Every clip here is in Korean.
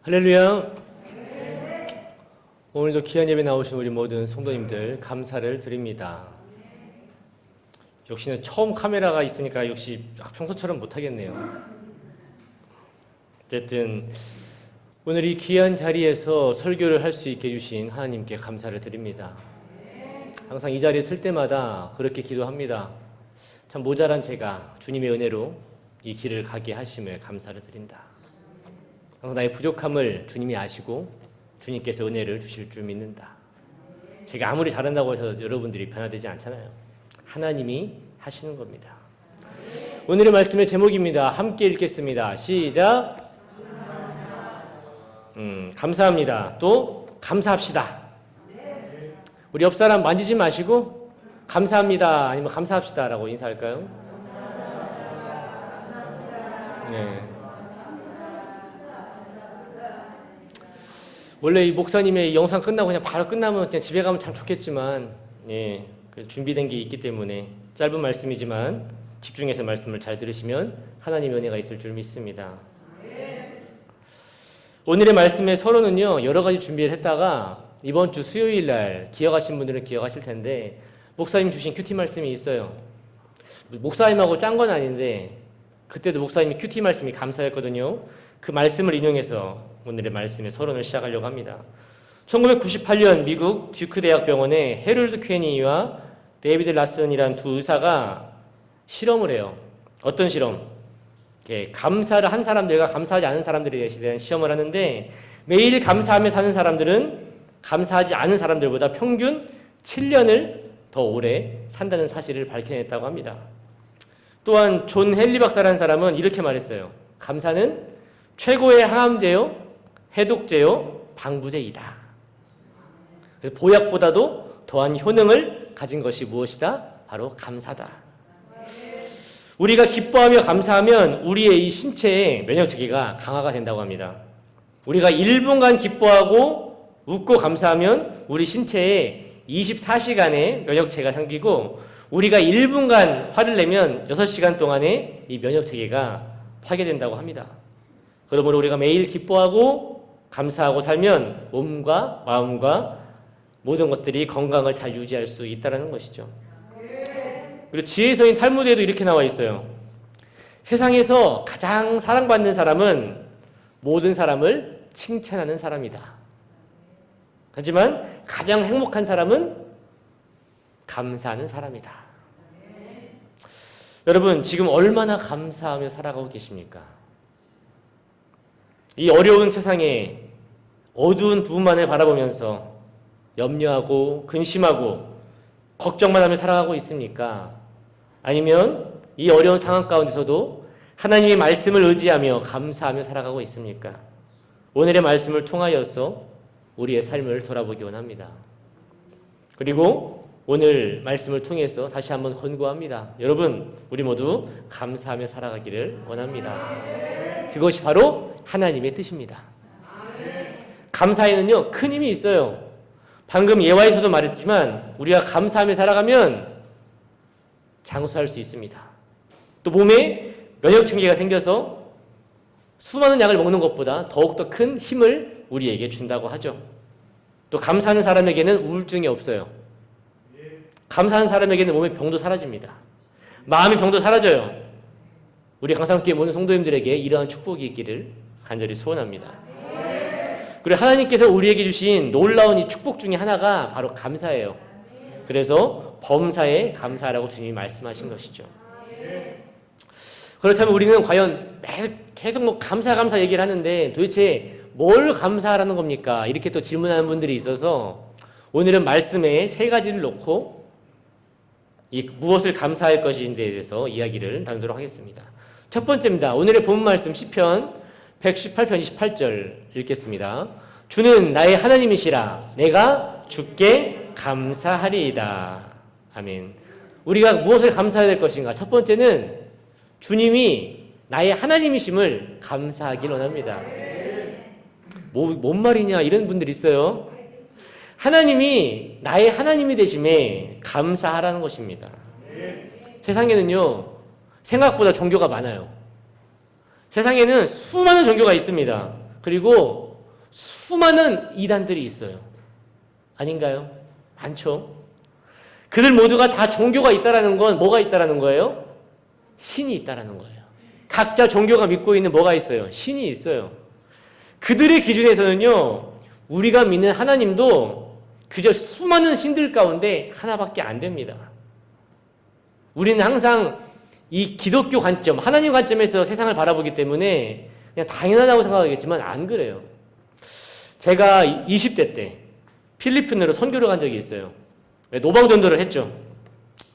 할렐루야. 오늘도 귀한 예배 나오신 우리 모든 성도님들 감사를 드립니다. 역시나 처음 카메라가 있으니까 역시 평소처럼 못하겠네요. 어쨌든 오늘 이 귀한 자리에서 설교를 할 수 있게 해주신 하나님께 감사를 드립니다. 항상 이 자리에 설 때마다 그렇게 기도합니다. 참 모자란 제가 주님의 은혜로 이 길을 가게 하심을 감사를 드린다. 항상 나의 부족함을 주님이 아시고 주님께서 은혜를 주실 줄 믿는다. 제가 아무리 잘한다고 해서 여러분들이 변화되지 않잖아요. 하나님이 하시는 겁니다. 오늘의 말씀의 제목입니다. 함께 읽겠습니다. 시작. 감사합니다. 또 감사합시다. 우리 옆 사람 만지지 마시고 감사합니다 아니면 감사합시다 라고 인사할까요? 네. 원래 이 목사님의 영상 끝나고 그냥 바로 끝나면 그냥 집에 가면 참 좋겠지만, 예, 준비된 게 있기 때문에 짧은 말씀이지만 집중해서 말씀을 잘 들으시면 하나님의 은혜가 있을 줄 믿습니다. 오늘의 말씀의 서론은요, 여러 가지 준비를 했다가 이번 주 수요일 날 기억하신 분들은 기억하실 텐데 목사님 주신 큐티 말씀이 있어요. 목사님하고 짠 건 아닌데 그때도 목사님이 큐티 말씀이 감사했거든요. 그 말씀을 인용해서 오늘의 말씀의 서론을 시작하려고 합니다. 1998년 미국 듀크 대학병원에 해롤드 퀘니와 데이비드 라슨이라는 두 의사가 실험을 해요. 어떤 실험? 감사를 한 사람들과 감사하지 않은 사람들에 대한 시험을 하는데 매일 감사하며 사는 사람들은 감사하지 않은 사람들보다 평균 7년을 더 오래 산다는 사실을 밝혀냈다고 합니다. 또한 존 헨리 박사라는 사람은 이렇게 말했어요. 감사는 최고의 항암제요, 해독제요, 방부제이다. 그래서 보약보다도 더한 효능을 가진 것이 무엇이다? 바로 감사다. 우리가 기뻐하며 감사하면 우리의 이 신체의 면역체계가 강화가 된다고 합니다. 우리가 1분간 기뻐하고 웃고 감사하면 우리 신체에 24시간의 면역체계가 생기고 우리가 1분간 화를 내면 6시간 동안의 이 면역체계가 파괴된다고 합니다. 그러므로 우리가 매일 기뻐하고 감사하고 살면 몸과 마음과 모든 것들이 건강을 잘 유지할 수 있다는 것이죠. 그리고 지혜서인 탈무드에도 이렇게 나와 있어요. 세상에서 가장 사랑받는 사람은 모든 사람을 칭찬하는 사람이다. 하지만 가장 행복한 사람은 감사하는 사람이다. 여러분, 지금 얼마나 감사하며 살아가고 계십니까? 이 어려운 세상에 어두운 부분만을 바라보면서 염려하고 근심하고 걱정만 하며 살아가고 있습니까? 아니면 이 어려운 상황 가운데서도 하나님의 말씀을 의지하며 감사하며 살아가고 있습니까? 오늘의 말씀을 통하여서 우리의 삶을 돌아보기 원합니다. 그리고 오늘 말씀을 통해서 다시 한번 권고합니다. 여러분, 우리 모두 감사하며 살아가기를 원합니다. 그것이 바로 하나님의 뜻입니다. 감사에는요, 큰 힘이 있어요. 방금 예화에서도 말했지만 우리가 감사하며 살아가면 장수할 수 있습니다. 또 몸에 면역체계가 생겨서 수많은 약을 먹는 것보다 더욱더 큰 힘을 우리에게 준다고 하죠. 또 감사하는 사람에게는 우울증이 없어요. 감사하는 사람에게는 몸의 병도 사라집니다. 마음의 병도 사라져요. 우리 강상교회 모든 성도님들에게 이러한 축복이 있기를 간절히 소원합니다. 그리고 하나님께서 우리에게 주신 놀라운 이 축복 중에 하나가 바로 감사예요. 그래서 범사에 감사하라고 주님이 말씀하신 것이죠. 그렇다면 우리는 과연 매일 계속 감사 얘기를 하는데 도대체 뭘 감사하라는 겁니까? 이렇게 또 질문하는 분들이 있어서 오늘은 말씀에 세 가지를 놓고 이 무엇을 감사할 것인지에 대해서 이야기를 나누도록 하겠습니다. 첫 번째입니다. 오늘의 본문 말씀 시편 118편 28절 읽겠습니다. 주는 나의 하나님이시라 내가 주께 감사하리이다. 아멘. 우리가 무엇을 감사해야 될 것인가? 첫 번째는 주님이 나의 하나님이심을 감사하길 원합니다. 뭔 말이냐 이런 분들이 있어요. 하나님이 나의 하나님이 되심에 감사하라는 것입니다. 세상에는요, 생각보다 종교가 많아요. 세상에는 수많은 종교가 있습니다. 그리고 수많은 이단들이 있어요. 아닌가요? 많죠. 그들 모두가 다 종교가 있다라는 건 뭐가 있다라는 거예요? 신이 있다라는 거예요. 각자 종교가 믿고 있는 뭐가 있어요? 신이 있어요. 그들의 기준에서는요, 우리가 믿는 하나님도 그저 수많은 신들 가운데 하나밖에 안 됩니다. 우리는 항상 이 기독교 관점, 하나님 관점에서 세상을 바라보기 때문에 그냥 당연하다고 생각하겠지만 안 그래요. 제가 20대 때 필리핀으로 선교를 간 적이 있어요. 노방전도를 했죠.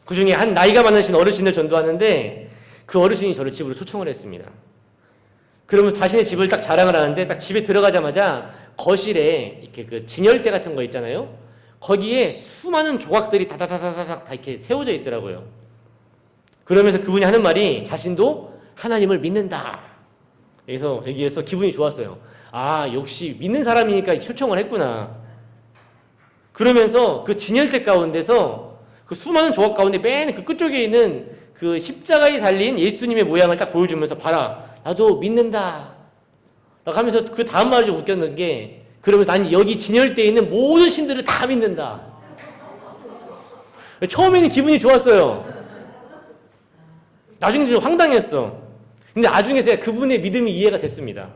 그 중에 한 나이가 많으신 어르신을 전도하는데 그 어르신이 저를 집으로 초청을 했습니다. 그러면 자신의 집을 딱 자랑을 하는데 딱 집에 들어가자마자 거실에 이렇게 그 진열대 같은 거 있잖아요. 거기에 수많은 조각들이 다다다다닥 다 이렇게 세워져 있더라고요. 그러면서 그분이 하는 말이 자신도 하나님을 믿는다. 여기에서 기분이 좋았어요. 아, 역시 믿는 사람이니까 초청을 했구나. 그러면서 그 진열대 가운데서 그 수많은 조각 가운데 맨 그 끝쪽에 있는 그 십자가에 달린 예수님의 모양을 딱 보여주면서 봐라. 나도 믿는다. 라고 하면서 그 다음 말이 좀 웃겼는 게 그러면서 난 여기 진열대에 있는 모든 신들을 다 믿는다. 처음에는 기분이 좋았어요. 나중에 좀 황당했어. 근데 나중에 그분의 믿음이 이해가 됐습니다.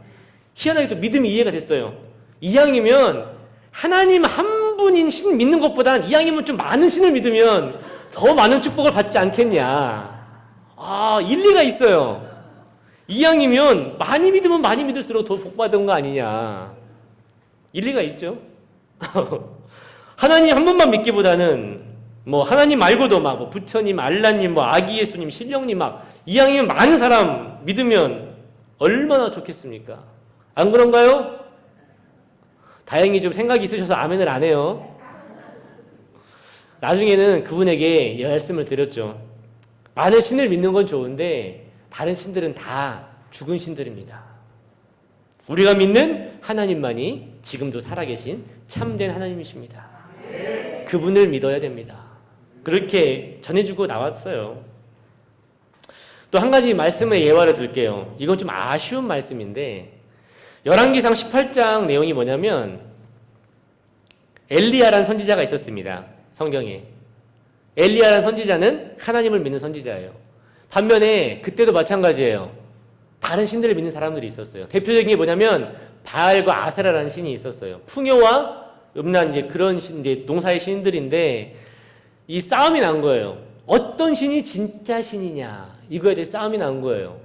희한하게 또 믿음이 이해가 됐어요. 이왕이면 하나님 한 분인 신 믿는 것보단 이왕이면 좀 많은 신을 믿으면 더 많은 축복을 받지 않겠냐. 아, 일리가 있어요. 이왕이면 많이 믿으면 많이 믿을수록 더 복받은 거 아니냐. 일리가 있죠. 하나님 한 분만 믿기보다는 뭐 하나님 말고도 막 뭐 부처님, 알라님, 뭐 아기 예수님, 신령님 막 이왕이면 많은 사람 믿으면 얼마나 좋겠습니까? 안 그런가요? 다행히 좀 생각이 있으셔서 아멘을 안 해요. 나중에는 그분에게 말씀을 드렸죠. 많은 신을 믿는 건 좋은데 다른 신들은 다 죽은 신들입니다. 우리가 믿는 하나님만이 지금도 살아계신 참된 하나님이십니다. 그분을 믿어야 됩니다. 그렇게 전해주고 나왔어요. 또 한 가지 말씀의 예화를 들게요. 이건 좀 아쉬운 말씀인데 열왕기상 18장 내용이 뭐냐면 엘리야라는 선지자가 있었습니다. 성경에. 엘리야라는 선지자는 하나님을 믿는 선지자예요. 반면에 그때도 마찬가지예요. 다른 신들을 믿는 사람들이 있었어요. 대표적인 게 뭐냐면 바알과 아세라라는 신이 있었어요. 풍요와 음란 이제 그런 신, 이제 농사의 신들인데 이 싸움이 난 거예요. 어떤 신이 진짜 신이냐 이거에 대해 싸움이 난 거예요.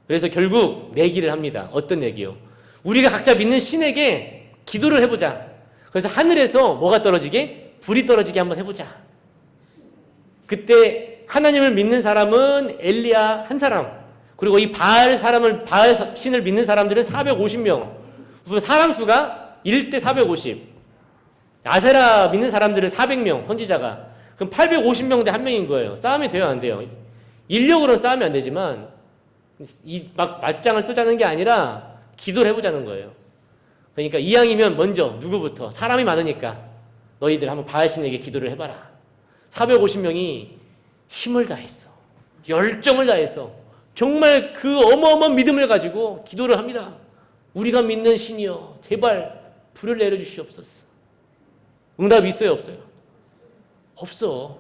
그래서 결국 내기를 합니다. 어떤 내기요? 우리가 각자 믿는 신에게 기도를 해보자. 그래서 하늘에서 뭐가 떨어지게? 불이 떨어지게 한번 해보자. 그때 하나님을 믿는 사람은 엘리야 한 사람, 그리고 이 바알 신을 믿는 사람들은 450명. 우선 사람 수가 1대 450. 아세라 믿는 사람들은 400명, 선지자가. 그럼 850명 대 1명인 거예요. 싸움이 돼요, 안 돼요? 인력으로는 싸움이 안 되지만 막 맞짱을 뜨자는 게 아니라 기도를 해보자는 거예요. 그러니까 이왕이면 먼저 누구부터? 사람이 많으니까 너희들 한번 바알신에게 기도를 해봐라. 450명이 힘을 다했어. 열정을 다해서 정말 그 어마어마한 믿음을 가지고 기도를 합니다. 우리가 믿는 신이여 제발 불을 내려주시옵소서. 응답이 있어요, 없어요? 없어.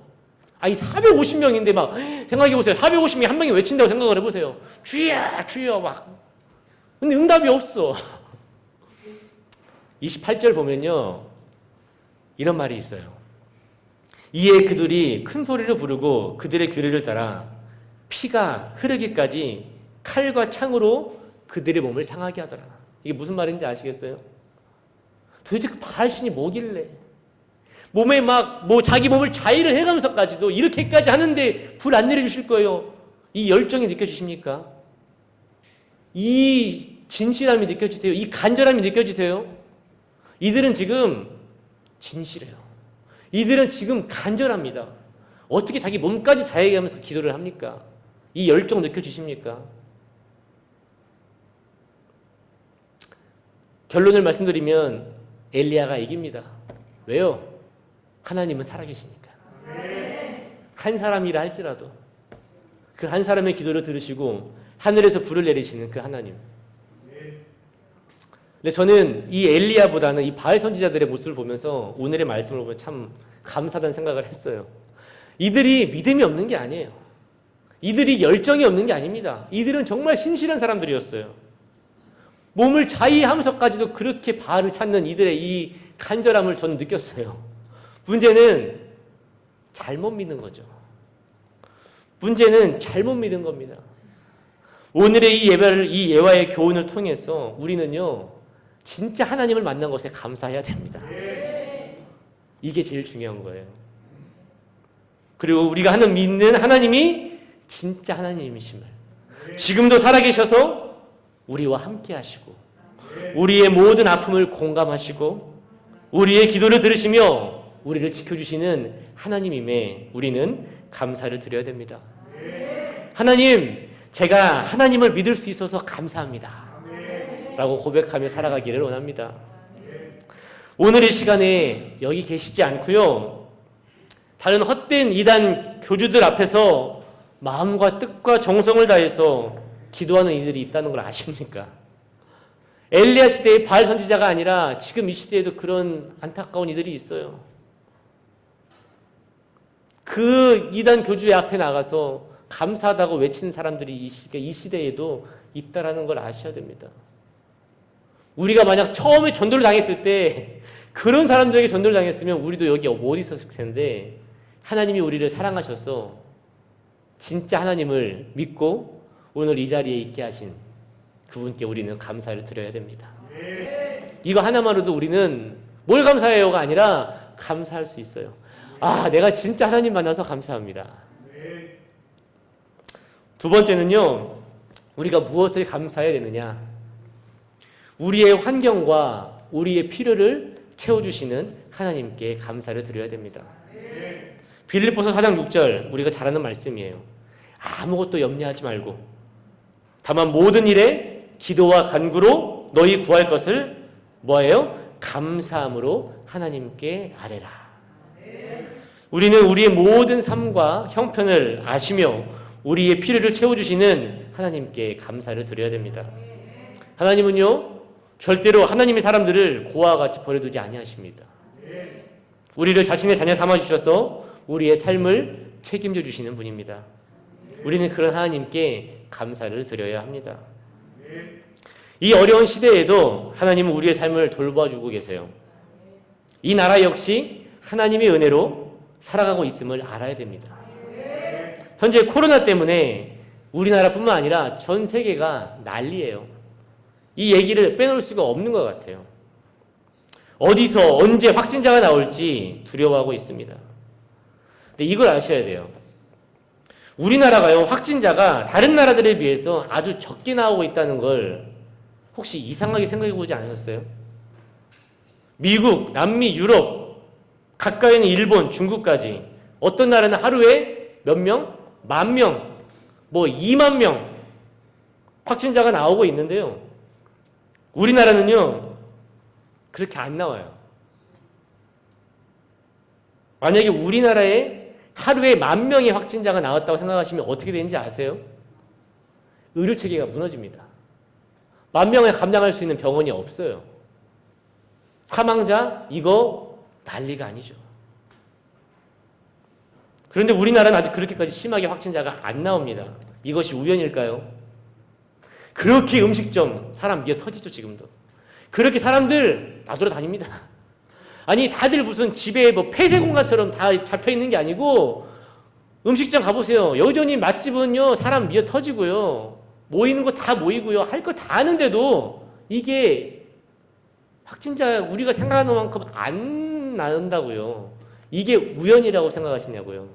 아니 450명인데 막 생각해보세요. 450명이 한 명이 외친다고 생각을 해보세요. 주여 주여 막. 근데 응답이 없어. 28절 보면요 이런 말이 있어요. 이에 그들이 큰 소리로 부르고 그들의 규례를 따라 피가 흐르기까지 칼과 창으로 그들의 몸을 상하게 하더라. 이게 무슨 말인지 아시겠어요? 도대체 그 바알신이 뭐길래 몸에 막 뭐 자기 몸을 자의를 해가면서까지도 이렇게까지 하는데 불 안 내려주실 거예요. 이 열정이 느껴지십니까? 이 진실함이 느껴지세요? 이 간절함이 느껴지세요? 이들은 지금 진실해요. 이들은 지금 간절합니다. 어떻게 자기 몸까지 자해하면서 기도를 합니까? 이 열정 느껴지십니까? 결론을 말씀드리면 엘리야가 이깁니다. 왜요? 하나님은 살아계시니까. 한 사람이라 할지라도 그 한 사람의 기도를 들으시고 하늘에서 불을 내리시는 그 하나님. 근데 저는 이 엘리야보다는 이 바알 선지자들의 모습을 보면서 오늘의 말씀을 보면 참 감사하다는 생각을 했어요. 이들이 믿음이 없는 게 아니에요. 이들이 열정이 없는 게 아닙니다. 이들은 정말 신실한 사람들이었어요. 몸을 자의하면서까지도 그렇게 바알을 찾는 이들의 이 간절함을 저는 느꼈어요. 문제는 잘못 믿는 거죠. 문제는 잘못 믿은 겁니다. 오늘의 이 예화의 교훈을 통해서 우리는요, 진짜 하나님을 만난 것에 감사해야 됩니다. 이게 제일 중요한 거예요. 그리고 우리가 믿는 하나님이 진짜 하나님이심을, 지금도 살아계셔서 우리와 함께 하시고 우리의 모든 아픔을 공감하시고 우리의 기도를 들으시며 우리를 지켜주시는 하나님임에 우리는 감사를 드려야 됩니다. 하나님, 제가 하나님을 믿을 수 있어서 감사합니다 라고 고백하며 살아가기를 원합니다. 오늘 이 시간에 여기 계시지 않고요, 다른 헛된 이단 교주들 앞에서 마음과 뜻과 정성을 다해서 기도하는 이들이 있다는 걸 아십니까? 엘리야 시대의 바알 선지자가 아니라 지금 이 시대에도 그런 안타까운 이들이 있어요. 그 이단 교주의 앞에 나가서 감사하다고 외치는 사람들이 이 시대에도 있다라는 걸 아셔야 됩니다. 우리가 만약 처음에 전도를 당했을 때 그런 사람들에게 전도를 당했으면 우리도 여기 못 있었을 텐데, 하나님이 우리를 사랑하셔서 진짜 하나님을 믿고 오늘 이 자리에 있게 하신 그분께 우리는 감사를 드려야 됩니다. 이거 하나만으로도 우리는 뭘 감사해요가 아니라 감사할 수 있어요. 아, 내가 진짜 하나님 만나서 감사합니다. 두 번째는요, 우리가 무엇을 감사해야 되느냐? 우리의 환경과 우리의 필요를 채워주시는 하나님께 감사를 드려야 됩니다. 빌립보서 4장 6절, 우리가 잘 아는 말씀이에요. 아무것도 염려하지 말고 다만 모든 일에 기도와 간구로 너희 구할 것을 뭐예요? 감사함으로 하나님께 아뢰라. 우리는 우리의 모든 삶과 형편을 아시며 우리의 필요를 채워주시는 하나님께 감사를 드려야 됩니다. 하나님은요, 절대로 하나님의 사람들을 고아와 같이 버려두지 아니하십니다. 우리를 자신의 자녀 삼아주셔서 우리의 삶을 책임져 주시는 분입니다. 우리는 그런 하나님께 감사를 드려야 합니다. 이 어려운 시대에도 하나님은 우리의 삶을 돌봐주고 계세요. 이 나라 역시 하나님의 은혜로 살아가고 있음을 알아야 됩니다. 현재 코로나 때문에 우리나라뿐만 아니라 전 세계가 난리예요. 이 얘기를 빼놓을 수가 없는 것 같아요. 어디서 언제 확진자가 나올지 두려워하고 있습니다. 근데 이걸 아셔야 돼요. 우리나라가요, 확진자가 다른 나라들에 비해서 아주 적게 나오고 있다는 걸 혹시 이상하게 생각해 보지 않으셨어요? 미국, 남미, 유럽, 가까이 있는 일본, 중국까지 어떤 나라는 하루에 몇 명? 10,000명, 20,000명 확진자가 나오고 있는데요. 우리나라는요, 그렇게 안 나와요. 만약에 우리나라에 하루에 10,000명의 확진자가 나왔다고 생각하시면 어떻게 되는지 아세요? 의료체계가 무너집니다. 10,000명을 감당할 수 있는 병원이 없어요. 사망자, 이거 난리가 아니죠. 그런데 우리나라는 아직 그렇게까지 심하게 확진자가 안 나옵니다. 이것이 우연일까요? 그렇게 음식점 사람 미어 터지죠. 지금도 그렇게 사람들 나돌아다닙니다. 아니, 다들 무슨 집에 폐쇄공간처럼 다 잡혀있는 게 아니고 음식점 가보세요. 여전히 맛집은요 사람 미어 터지고요, 모이는 거 다 모이고요, 할 거 다 하는데도 이게 확진자 우리가 생각하는 만큼 안 나온다고요. 이게 우연이라고 생각하시냐고요.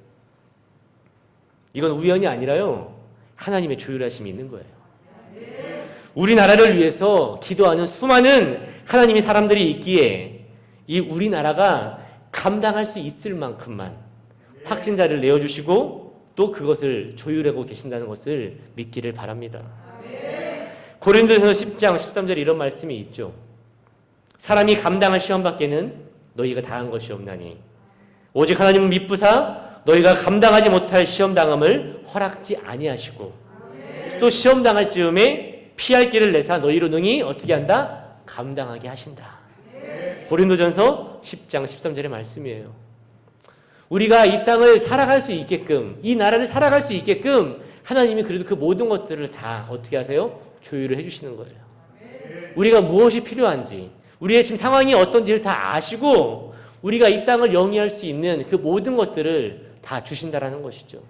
이건 우연이 아니라요, 하나님의 조율하심이 있는 거예요. 우리나라를 위해서 기도하는 수많은 하나님의 사람들이 있기에 이 우리나라가 감당할 수 있을 만큼만 확진자를 내어주시고 또 그것을 조율하고 계신다는 것을 믿기를 바랍니다. 고린도전서 10장 13절에 이런 말씀이 있죠. 사람이 감당할 시험밖에는 너희가 다한 것이 없나니 오직 하나님은 미쁘사 너희가 감당하지 못할 시험당함을 허락지 아니하시고 또 시험당할 즈음에 피할 길을 내사 너희로 능히 어떻게 한다? 감당하게 하신다. 고린도전서 10장 13절의 말씀이에요. 우리가 이 땅을 살아갈 수 있게끔, 이 나라를 살아갈 수 있게끔 하나님이 그래도 그 모든 것들을 다 어떻게 하세요? 조율을 해주시는 거예요. 우리가 무엇이 필요한지, 우리의 지금 상황이 어떤지를 다 아시고 우리가 이 땅을 영위할 수 있는 그 모든 것들을 다 주신다라는 것이죠.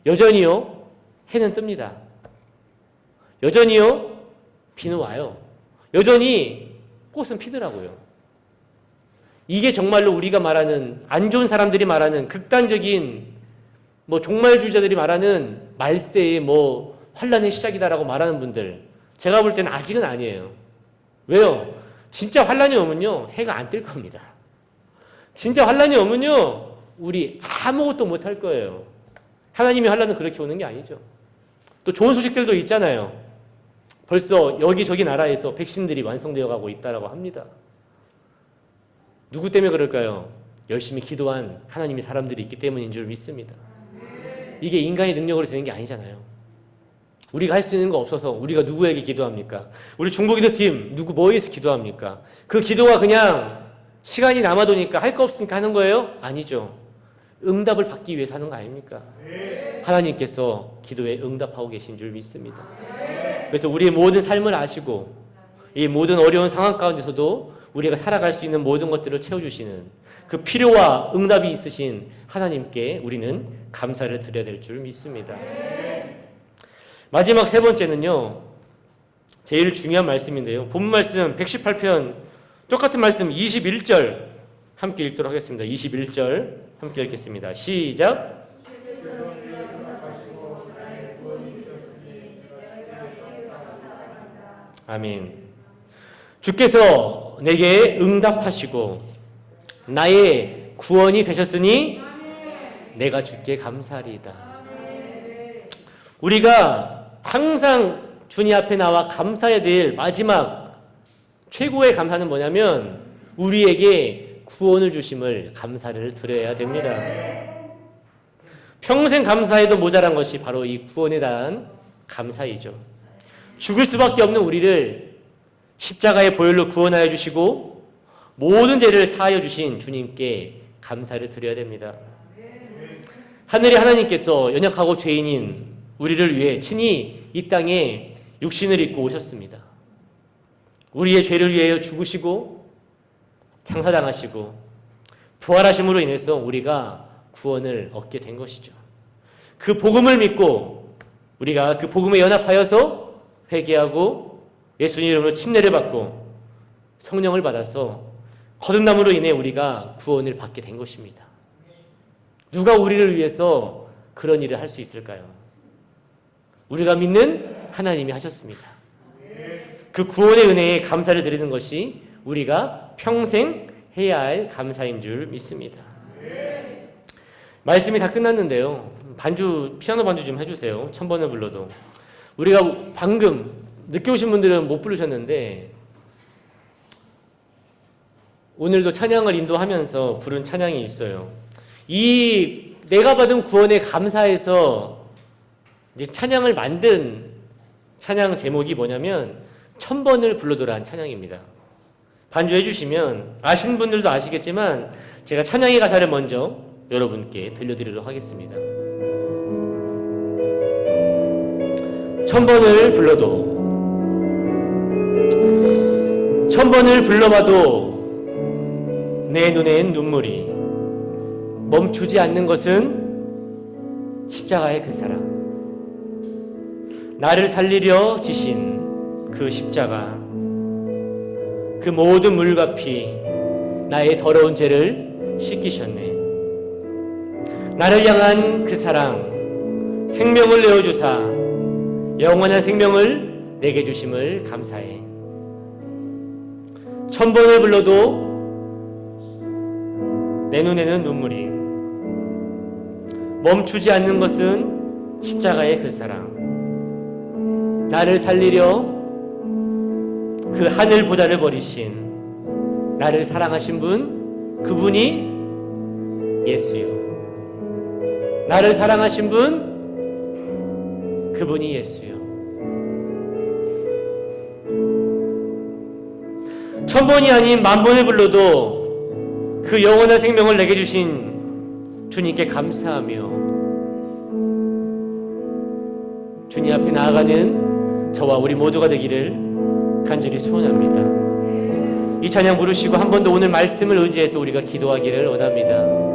여전히요, 해는 뜹니다. 여전히요, 비는 와요. 여전히 꽃은 피더라고요. 이게 정말로 우리가 말하는, 안 좋은 사람들이 말하는 극단적인 종말주의자들이 말하는 말세의 환란의 시작이다라고 말하는 분들, 제가 볼 때는 아직은 아니에요. 왜요? 진짜 환란이 오면요, 해가 안 뜰 겁니다. 진짜 환란이 오면요, 우리 아무것도 못 할 거예요. 하나님의 환란은 그렇게 오는 게 아니죠. 또 좋은 소식들도 있잖아요. 벌써 여기저기 나라에서 백신들이 완성되어 가고 있다라고 합니다. 누구 때문에 그럴까요? 열심히 기도한 하나님의 사람들이 있기 때문인 줄 믿습니다. 이게 인간의 능력으로 되는 게 아니잖아요. 우리가 할 수 있는 거 없어서 우리가 누구에게 기도합니까? 우리 중보기도팀 누구 뭐에 의해서 기도합니까? 그 기도가 그냥 시간이 남아도니까 할 거 없으니까 하는 거예요? 아니죠. 응답을 받기 위해서 하는 거 아닙니까? 하나님께서 기도에 응답하고 계신 줄 믿습니다. 그래서 우리의 모든 삶을 아시고 이 모든 어려운 상황 가운데서도 우리가 살아갈 수 있는 모든 것들을 채워주시는 그 필요와 응답이 있으신 하나님께 우리는 감사를 드려야 될 줄 믿습니다. 마지막 세 번째는요, 제일 중요한 말씀인데요. 본 말씀 118편 똑같은 말씀 21절 함께 읽도록 하겠습니다. 21절 함께 읽겠습니다. 시작. 아멘. 주께서 내게 응답하시고 나의 구원이 되셨으니 내가 주께 감사하리이다. 우리가 항상 주님 앞에 나와 감사해야 될 마지막 최고의 감사는 뭐냐면 우리에게 구원을 주심을 감사를 드려야 됩니다. 평생 감사해도 모자란 것이 바로 이 구원에 대한 감사이죠. 죽을 수밖에 없는 우리를 십자가의 보혈로 구원하여 주시고 모든 죄를 사하여 주신 주님께 감사를 드려야 됩니다. 하늘의 하나님께서 연약하고 죄인인 우리를 위해 친히 이 땅에 육신을 입고 오셨습니다. 우리의 죄를 위하여 죽으시고 장사당하시고 부활하심으로 인해서 우리가 구원을 얻게 된 것이죠. 그 복음을 믿고 우리가 그 복음에 연합하여서 회개하고 예수님 이름으로 침례를 받고 성령을 받아서 거듭남으로 인해 우리가 구원을 받게 된 것입니다. 누가 우리를 위해서 그런 일을 할 수 있을까요? 우리가 믿는 하나님이 하셨습니다. 그 구원의 은혜에 감사를 드리는 것이 우리가 평생 해야 할 감사인 줄 믿습니다. 말씀이 다 끝났는데요. 피아노 반주 좀 해주세요. 1000번을 불러도. 우리가 방금 늦게 오신 분들은 못 부르셨는데 오늘도 찬양을 인도하면서 부른 찬양이 있어요. 이 내가 받은 구원에 감사해서 이제 찬양을 만든 찬양 제목이 뭐냐면 1000번을 불러도라는 찬양입니다. 반주해 주시면 아시는 분들도 아시겠지만 제가 찬양의 가사를 먼저 여러분께 들려드리도록 하겠습니다. 1000번을 불러도 1000번을 불러봐도 내 눈엔 눈물이 멈추지 않는 것은 십자가의 그 사랑, 나를 살리려 지신 그 십자가, 그 모든 물과 피 나의 더러운 죄를 씻기셨네. 나를 향한 그 사랑, 생명을 내어주사 영원한 생명을 내게 주심을 감사해. 1000번을 불러도 내 눈에는 눈물이 멈추지 않는 것은 십자가의 그 사랑, 나를 살리려 그 하늘 보다를 버리신 나를 사랑하신 분, 그분이 예수요. 나를 사랑하신 분, 그분이 예수요. 1000번이 아닌 10,000번을 불러도 그 영원한 생명을 내게 주신 주님께 감사하며 주님 앞에 나아가는 저와 우리 모두가 되기를 간절히 소원합니다. 이 찬양 부르시고 한 번 더 오늘 말씀을 의지해서 우리가 기도하기를 원합니다.